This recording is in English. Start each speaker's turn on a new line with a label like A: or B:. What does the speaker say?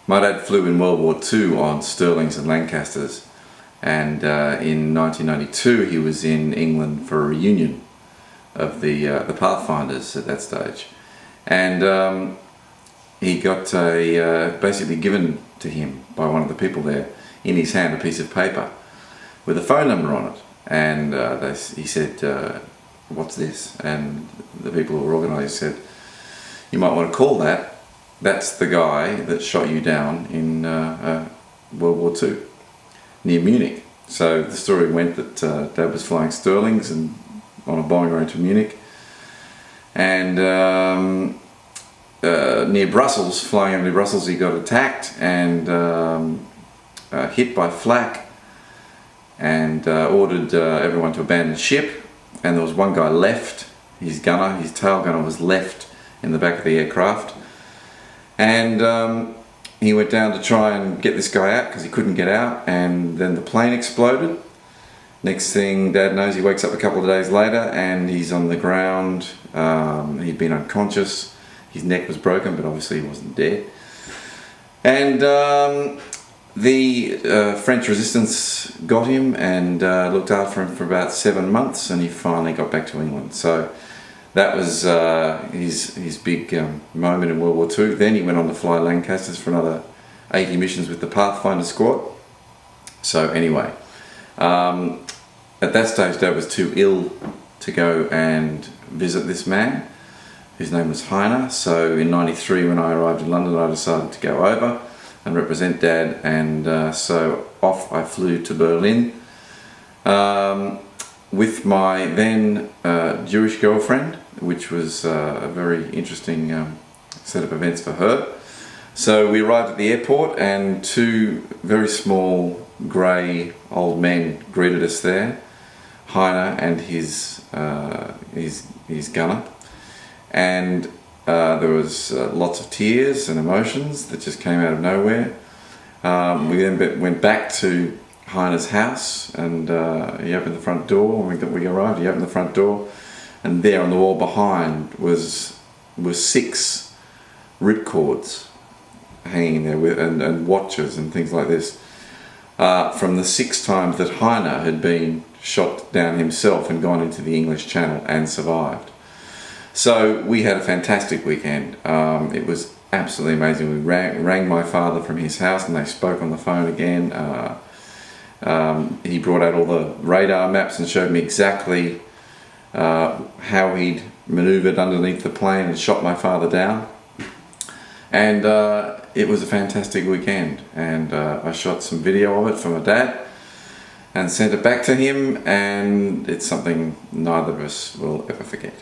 A: My dad flew in World War II on Stirlings and Lancasters, and in 1992 he was in England for a reunion of the Pathfinders at that stage, and he got basically given to him by one of the people there in his hand a piece of paper with a phone number on it, and he said, "What's this?" And the people who were organising said, "You might want to call that. That's the guy that shot you down in World War II near Munich." So the story went that Dad was flying Stirlings and on a bombing range in Munich, and near Brussels, flying over Brussels, he got attacked and hit by flak, and ordered everyone to abandon ship. And there was one guy left, his gunner, his tail gunner was left in the back of the aircraft. And he went down to try and get this guy out because he couldn't get out, and then the plane exploded. Next thing Dad knows, he wakes up a couple of days later and he's on the ground. He'd been unconscious, his neck was broken, but obviously he wasn't dead. And the French resistance got him and looked after him for about 7 months, and he finally got back to England. So that was his big moment in World War II. Then he went on to fly Lancasters for another 80 missions with the Pathfinder squad. So anyway, at that stage Dad was too ill to go and visit this man, whose name was Heine. So in '93, when I arrived in London, I decided to go over and represent Dad, and so off I flew to Berlin with my then Jewish girlfriend, which was a very interesting set of events for her. So we arrived at the airport, and two very small grey old men greeted us there, Heine and his gunner, and there was lots of tears and emotions that just came out of nowhere. We then went back to Heine's house, and he opened the front door. When we arrived, he opened the front door, and there on the wall behind was 6 ripcords hanging there and watches and things like this from the 6 times that Heine had been shot down himself and gone into the English Channel and survived. So we had a fantastic weekend. It was absolutely amazing. We rang my father from his house, and they spoke on the phone again. He brought out all the radar maps and showed me exactly how he'd manoeuvred underneath the plane and shot my father down. And it was a fantastic weekend, and I shot some video of it for my dad and sent it back to him, and it's something neither of us will ever forget.